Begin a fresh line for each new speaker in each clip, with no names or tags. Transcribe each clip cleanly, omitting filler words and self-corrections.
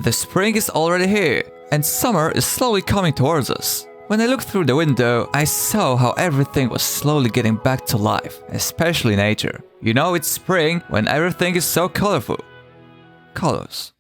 The spring is already here, and summer is slowly coming towards us. When I looked through the window, I saw how everything was slowly getting back to life, especially nature. You know it's spring when everything is so colorful. Colors.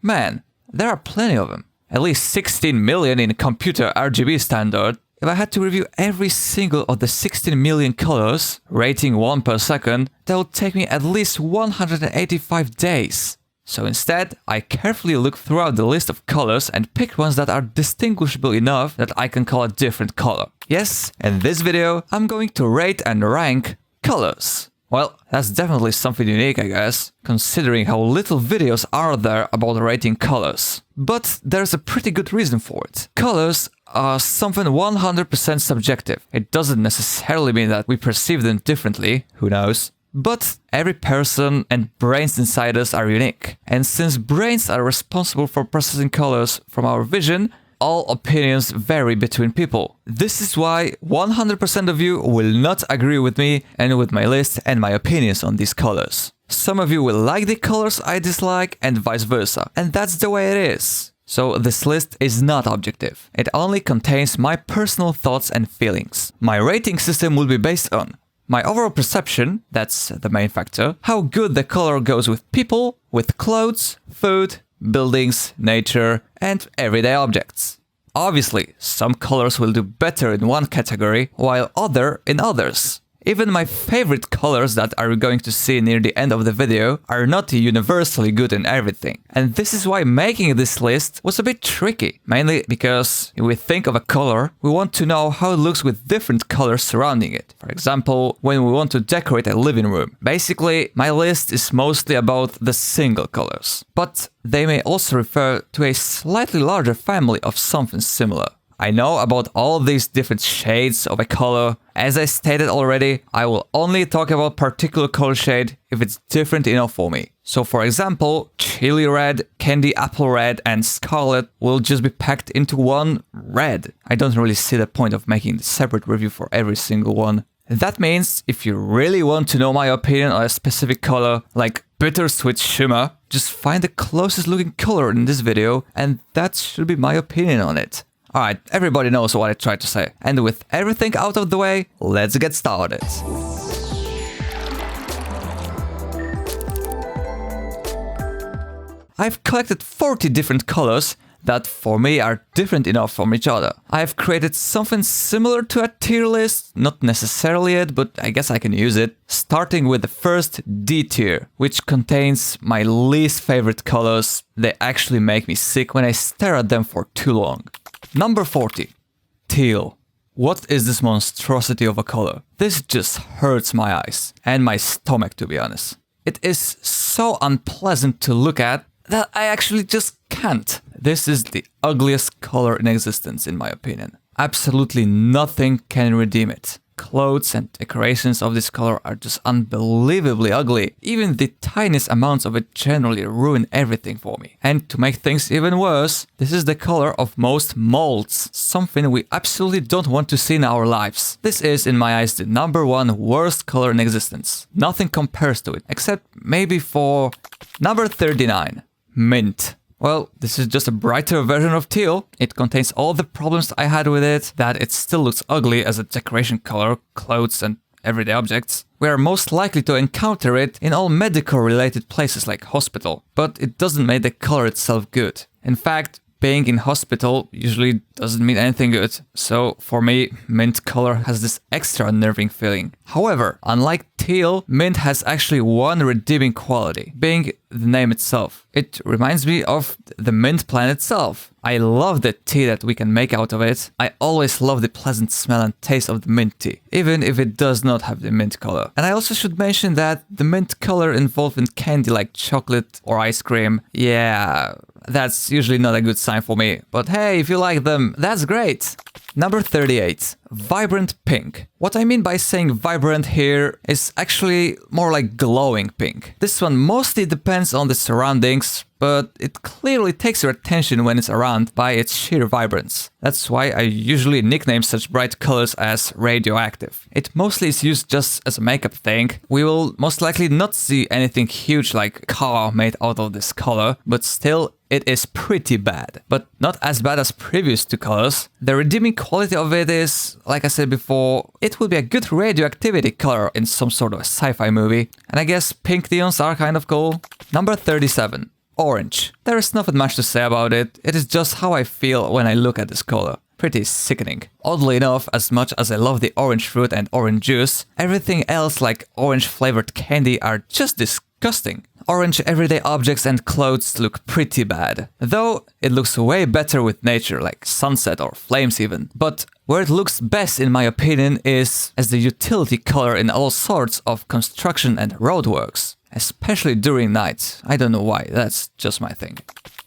Man, there are plenty of them. At least 16 million in computer RGB standard. If I had to review every single of the 16 million colors, rating 1 per second, that would take me at least 185 days. So instead, I carefully look throughout the list of colors and pick ones that are distinguishable enough that I can call a different color. Yes, in this video, I'm going to rate and rank colors. Well, that's definitely something unique, I guess, considering how little videos are there about rating colors. But there's a pretty good reason for it. Colors are something 100% subjective. It doesn't necessarily mean that we perceive them differently, who knows? But every person and brains inside us are unique. And since brains are responsible for processing colors from our vision, all opinions vary between people. This is why 100% of you will not agree with me and with my list and my opinions on these colors. Some of you will like the colors I dislike and vice versa. And that's the way it is. So this list is not objective. It only contains my personal thoughts and feelings. My rating system will be based on my overall perception, that's the main factor, how good the color goes with people, with clothes, food, buildings, nature, and everyday objects. Obviously, some colors will do better in one category, while other in others. Even my favorite colors that are going to see near the end of the video are not universally good in everything. And this is why making this list was a bit tricky. Mainly because if we think of a color, we want to know how it looks with different colors surrounding it. For example, when we want to decorate a living room. Basically, my list is mostly about the single colors. But they may also refer to a slightly larger family of something similar. I know about all these different shades of a color. As I stated already, I will only talk about particular color shade if it's different enough for me. So for example, chili red, candy apple red, and scarlet will just be packed into one red. I don't really see the point of making a separate review for every single one. That means if you really want to know my opinion on a specific color, like bittersweet shimmer, just find the closest looking color in this video, and that should be my opinion on it. Alright, everybody knows what I tried to say. And with everything out of the way, let's get started. I've collected 40 different colors that for me are different enough from each other. I've created something similar to a tier list, not necessarily it, but I guess I can use it. Starting with the first D tier, which contains my least favorite colors. They actually make me sick when I stare at them for too long. Number 40. Teal. What is this monstrosity of a color? This just hurts my eyes and my stomach, to be honest. It is so unpleasant to look at that I actually just can't. This is the ugliest color in existence, in my opinion. Absolutely nothing can redeem it. Clothes and decorations of this color are just unbelievably ugly. Even the tiniest amounts of it generally ruin everything for me. And to make things even worse, this is the color of most molds, something we absolutely don't want to see in our lives. This is, in my eyes, the #1 worst color in existence. Nothing compares to it, except maybe for number 39, mint. Well, this is just a brighter version of teal. It contains all the problems I had with it, that it still looks ugly as a decoration color, clothes and everyday objects. We are most likely to encounter it in all medical related places like hospital, but it doesn't make the color itself good. In fact, being in hospital usually doesn't mean anything good, so for me, mint color has this extra unnerving feeling. However, unlike teal, mint has actually one redeeming quality, being the name itself. It reminds me of the mint plant itself. I love the tea that we can make out of it. I always love the pleasant smell and taste of the mint tea, even if it does not have the mint color. And I also should mention that the mint color involved in candy like chocolate or ice cream, yeah, that's usually not a good sign for me. But hey, if you like them, that's great! Number 38. Vibrant pink. What I mean by saying vibrant here is actually more like glowing pink. This one mostly depends on the surroundings, but it clearly takes your attention when it's around by its sheer vibrance. That's why I usually nickname such bright colors as radioactive. It mostly is used just as a makeup thing. We will most likely not see anything huge like car made out of this color, but still it is pretty bad, but not as bad as previous two colors. The redeeming quality of it is, like I said before, it would be a good radioactivity color in some sort of a sci-fi movie, and I guess pink neons are kind of cool. Number 37. Orange. There is nothing much to say about it, it is just how I feel when I look at this color. Pretty sickening. Oddly enough, as much as I love the orange fruit and orange juice, everything else like orange flavored candy are just disgusting. Orange everyday objects and clothes look pretty bad. Though it looks way better with nature, like sunset or flames even. But where it looks best in my opinion is as the utility color in all sorts of construction and roadworks. Especially during night. I don't know why, that's just my thing.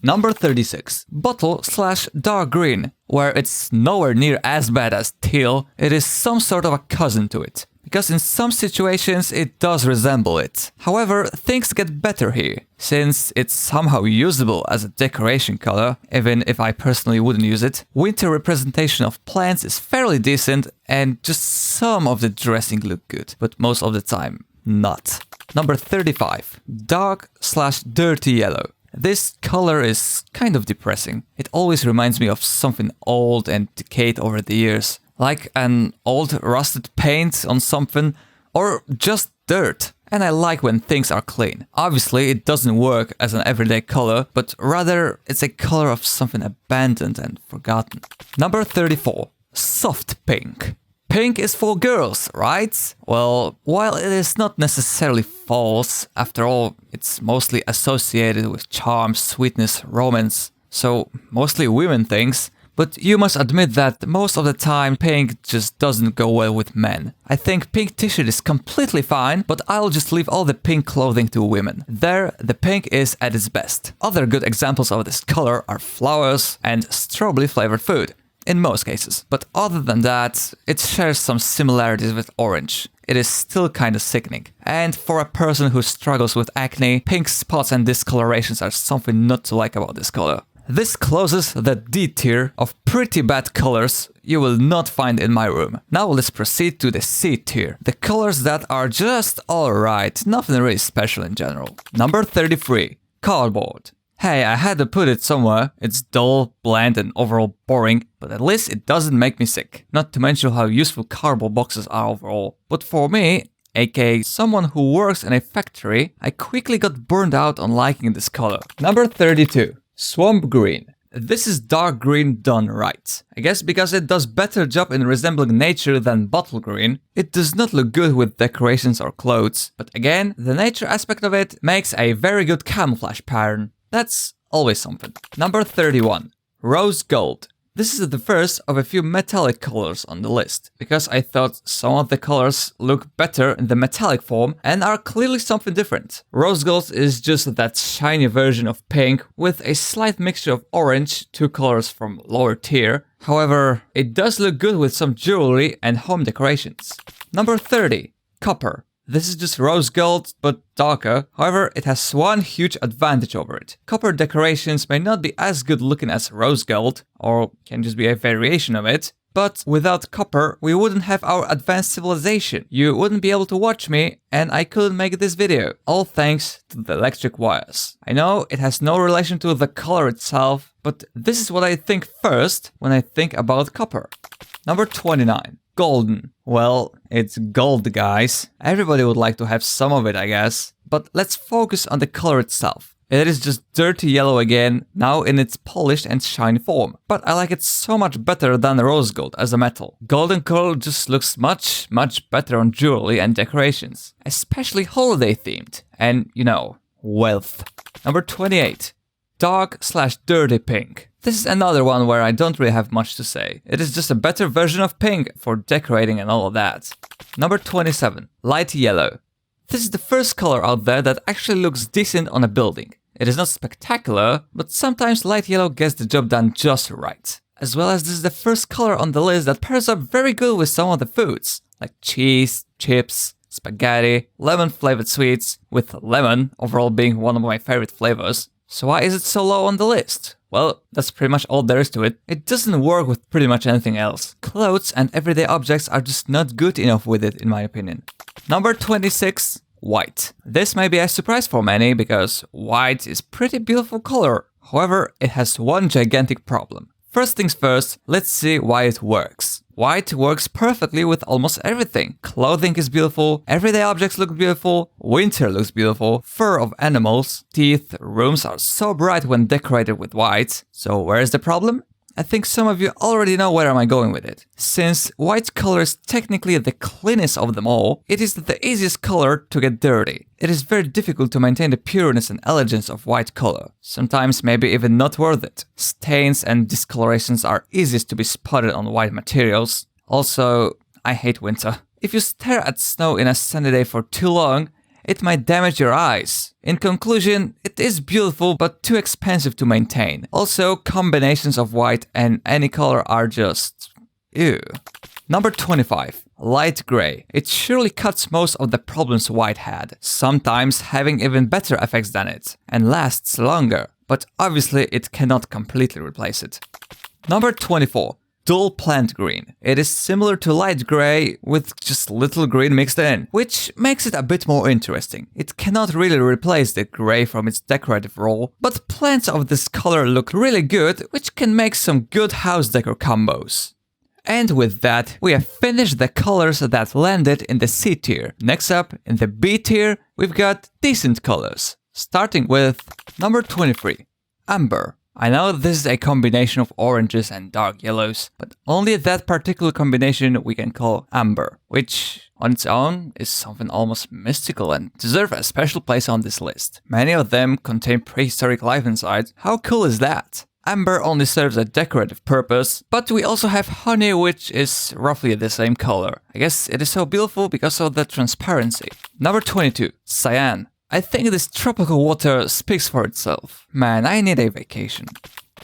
Number 36. Bottle/dark green. Where it's nowhere near as bad as teal, it is some sort of a cousin to it. Because in some situations it does resemble it. However, things get better here, since it's somehow usable as a decoration color, even if I personally wouldn't use it. Winter representation of plants is fairly decent, and just some of the dressing look good, but most of the time, not. Number 35. Dark/dirty yellow. This color is kind of depressing. It always reminds me of something old and decayed over the years. Like an old rusted paint on something, or just dirt. And I like when things are clean. Obviously, it doesn't work as an everyday color, but rather it's a color of something abandoned and forgotten. Number 34. Soft pink. Pink is for girls, right? Well, while it is not necessarily false, after all, it's mostly associated with charm, sweetness, romance, so mostly women things, but you must admit that most of the time pink just doesn't go well with men. I think pink t-shirt is completely fine, but I'll just leave all the pink clothing to women. There, the pink is at its best. Other good examples of this color are flowers and strawberry flavored food. In most cases. But other than that, it shares some similarities with orange. It is still kinda sickening. And for a person who struggles with acne, pink spots and discolorations are something not to like about this color. This closes the D tier of pretty bad colors you will not find in my room. Now let's proceed to the C tier. The colors that are just alright, nothing really special in general. Number 33. Cardboard. Hey, I had to put it somewhere. It's dull, bland, and overall boring, but at least it doesn't make me sick. Not to mention how useful cardboard boxes are overall. But for me, aka someone who works in a factory, I quickly got burned out on liking this color. Number 32. Swamp green. This is dark green done right. I guess because it does better job in resembling nature than bottle green. It does not look good with decorations or clothes, but again, the nature aspect of it makes a very good camouflage pattern. That's always something. Number 31. Rose gold. This is the first of a few metallic colors on the list, because I thought some of the colors look better in the metallic form and are clearly something different. Rose gold is just that shiny version of pink with a slight mixture of orange, two colors from lower tier. However, it does look good with some jewelry and home decorations. Number 30. Copper. This is just rose gold, but darker. However, it has one huge advantage over it. Copper decorations may not be as good looking as rose gold, or can just be a variation of it, but without copper, we wouldn't have our advanced civilization. You wouldn't be able to watch me, and I couldn't make this video. All thanks to the electric wires. I know it has no relation to the color itself, but this is what I think first when I think about copper. Number 29. Golden. Well, it's gold, guys. Everybody would like to have some of it, I guess. But let's focus on the color itself. It is just dirty yellow again, now in its polished and shiny form. But I like it so much better than rose gold as a metal. Golden color just looks much better on jewelry and decorations. Especially holiday themed. And, you know, wealth. Number 28. Dark/dirty pink. This is another one where I don't really have much to say. It is just a better version of pink for decorating and all of that. Number 27. Light yellow. This is the first color out there that actually looks decent on a building. It is not spectacular, but sometimes light yellow gets the job done just right. As well as this is the first color on the list that pairs up very good with some of the foods, like cheese, chips, spaghetti, lemon flavored sweets, with lemon overall being one of my favorite flavors. So why is it so low on the list? Well, that's pretty much all there is to it. It doesn't work with pretty much anything else. Clothes and everyday objects are just not good enough with it, in my opinion. Number 26. White. This may be a surprise for many, because white is pretty beautiful color. However, it has one gigantic problem. First things first, let's see why it works. White works perfectly with almost everything. Clothing is beautiful, everyday objects look beautiful, winter looks beautiful, fur of animals, teeth, rooms are so bright when decorated with white. So where is the problem? I think some of you already know where am I going with it. Since white color is technically the cleanest of them all, it is the easiest color to get dirty. It is very difficult to maintain the pureness and elegance of white color. Sometimes maybe even not worth it. Stains and discolorations are easiest to be spotted on white materials. Also, I hate winter. If you stare at snow in a sunny day for too long, it might damage your eyes. In conclusion, it is beautiful but too expensive to maintain. Also, combinations of white and any color are just... ew. Number 25. Light gray. It surely cuts most of the problems white had, sometimes having even better effects than it, and lasts longer, but obviously it cannot completely replace it. Number 24. Dull plant green. It is similar to light gray with just little green mixed in, which makes it a bit more interesting. It cannot really replace the gray from its decorative role, but plants of this color look really good, which can make some good house decor combos. And with that, we have finished the colors that landed in the C tier. Next up, in the B tier, we've got decent colors, starting with number 23, Amber. I know this is a combination of oranges and dark yellows, but only that particular combination we can call amber, which on its own is something almost mystical and deserves a special place on this list. Many of them contain prehistoric life inside. How cool is that? Amber only serves a decorative purpose, but we also have honey, which is roughly the same color. I guess it is so beautiful because of the transparency. Number 22, Cyan. I think this tropical water speaks for itself. Man, I need a vacation.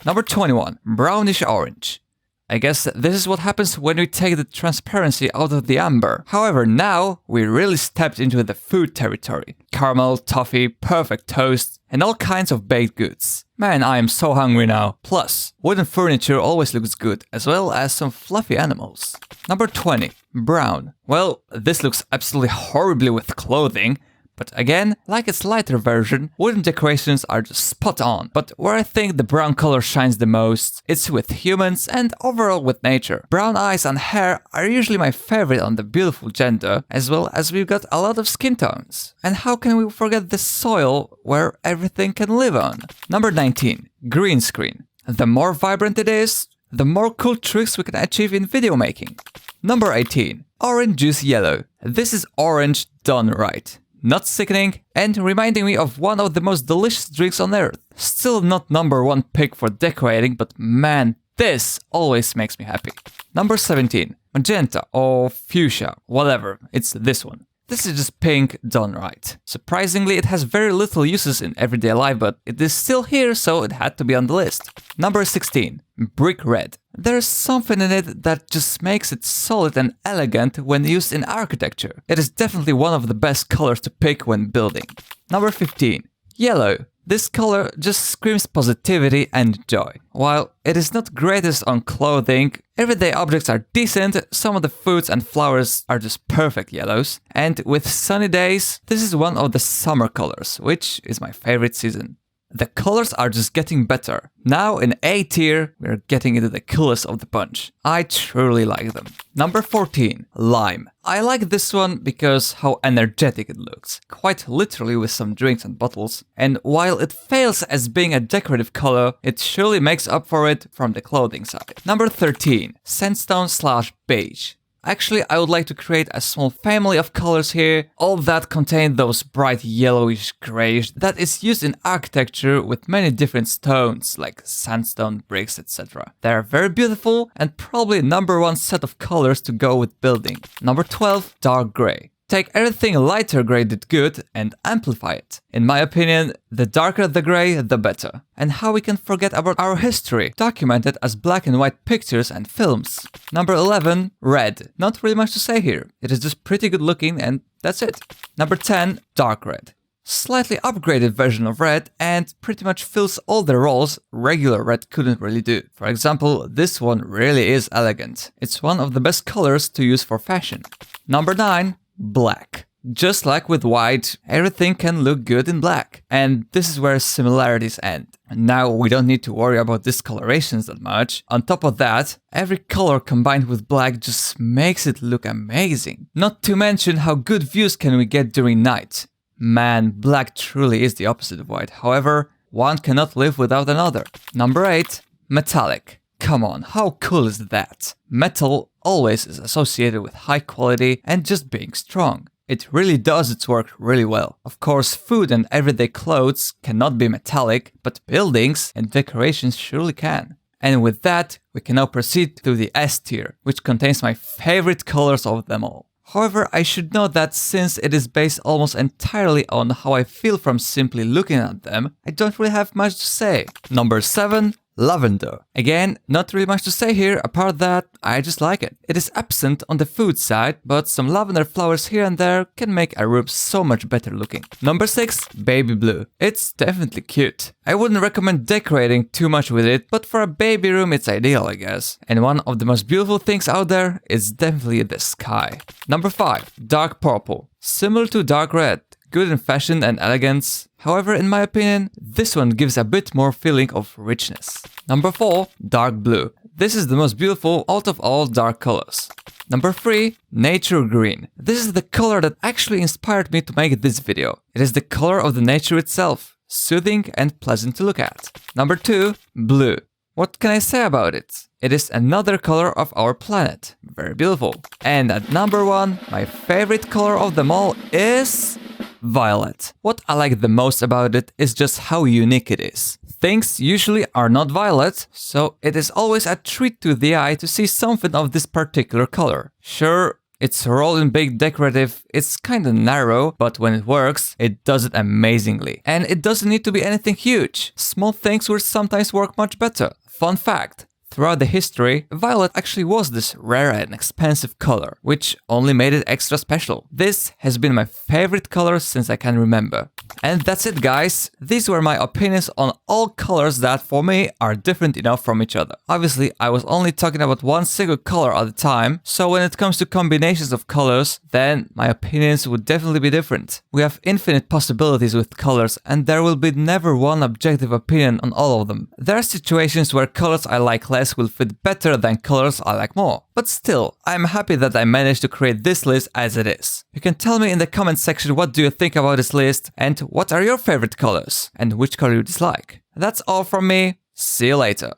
Number 21, brownish orange. I guess this is what happens when we take the transparency out of the amber. However, now we really stepped into the food territory. Caramel, toffee, perfect toast, and all kinds of baked goods. Man, I am so hungry now. Plus, wooden furniture always looks good, as well as some fluffy animals. Number 20, brown. Well, this looks absolutely horribly with clothing. But again, like its lighter version, wooden decorations are just spot on. But where I think the brown color shines the most, it's with humans and overall with nature. Brown eyes and hair are usually my favorite on the beautiful gender, as well as we've got a lot of skin tones. And how can we forget the soil where everything can live on? Number 19, green screen. The more vibrant it is, the more cool tricks we can achieve in video making. Number 18, orange juice yellow. This is orange done right. Not sickening, and reminding me of one of the most delicious drinks on earth. Still not number one pick for decorating, but man, this always makes me happy. Number 17, magenta or fuchsia, whatever, it's this one. This is just pink done right. Surprisingly, it has very little uses in everyday life, but it is still here, so it had to be on the list. Number 16, brick red. There's something in it that just makes it solid and elegant when used in architecture. It is definitely one of the best colors to pick when building. Number 15, yellow. This color just screams positivity and joy. While it is not greatest on clothing, everyday objects are decent, some of the foods and flowers are just perfect yellows, and with sunny days, this is one of the summer colors, which is my favorite season. The colors are just getting better. Now in A tier, we're getting into the coolest of the bunch. I truly like them. Number 14, lime. I like this one because how energetic it looks, quite literally with some drinks and bottles. And while it fails as being a decorative color, it surely makes up for it from the clothing side. Number 13, sandstone / beige. Actually, I would like to create a small family of colors here, all that contain those bright yellowish grayish that is used in architecture with many different stones like sandstone, bricks, etc. They are very beautiful and probably number one set of colors to go with building. Number 12, dark gray. Take everything lighter gray did good and amplify it. In my opinion, the darker the gray, the better. And how we can forget about our history, documented as black and white pictures and films. Number 11, red. Not really much to say here. It is just pretty good looking and that's it. Number 10, dark red. Slightly upgraded version of red and pretty much fills all the roles regular red couldn't really do. For example, this one really is elegant. It's one of the best colors to use for fashion. Number 9, black. Just like with white, everything can look good in black. And this is where similarities end. Now we don't need to worry about discolorations that much. On top of that, every color combined with black just makes it look amazing. Not to mention how good views can we get during night. Man, black truly is the opposite of white. However, one cannot live without another. Number 8. Metallic. Come on, how cool is that? Metal always is associated with high quality and just being strong. It really does its work really well. Of course, food and everyday clothes cannot be metallic, but buildings and decorations surely can. And with that, we can now proceed to the S tier, which contains my favorite colors of them all. However, I should note that since it is based almost entirely on how I feel from simply looking at them, I don't really have much to say. Number 7. Lavender. Again, not really much to say here, apart that I just like it. It is absent on the food side, but some lavender flowers here and there can make a room so much better looking. Number 6. Baby blue. It's definitely cute. I wouldn't recommend decorating too much with it, but for a baby room it's ideal, I guess. And one of the most beautiful things out there is definitely the sky. Number 5. Dark purple. Similar to dark red. Good in fashion and elegance. However, in my opinion, this one gives a bit more feeling of richness. Number 4. Dark blue. This is the most beautiful out of all dark colors. Number 3. Nature green. This is the color that actually inspired me to make this video. It is the color of the nature itself. Soothing and pleasant to look at. Number 2. Blue. What can I say about it? It is another color of our planet. Very beautiful. And at number 1, my favorite color of them all is violet. What I like the most about it is just how unique it is. Things usually are not violet, so it is always a treat to the eye to see something of this particular color. Sure, its role in being decorative is kinda narrow, but when it works, it does it amazingly. And it doesn't need to be anything huge. Small things will sometimes work much better. Fun fact. Throughout the history, violet actually was this rare and expensive color, which only made it extra special. This has been my favorite color since I can remember. And that's it, guys. These were my opinions on all colors that for me are different enough from each other. Obviously, I was only talking about one single color at a time, so when it comes to combinations of colors, then my opinions would definitely be different. We have infinite possibilities with colors, and there will be never one objective opinion on all of them. There are situations where colors I like less will fit better than colors I like more. But still, I'm happy that I managed to create this list as it is. You can tell me in the comment section what do you think about this list and what are your favorite colors and which color you dislike. That's all from me. See you later.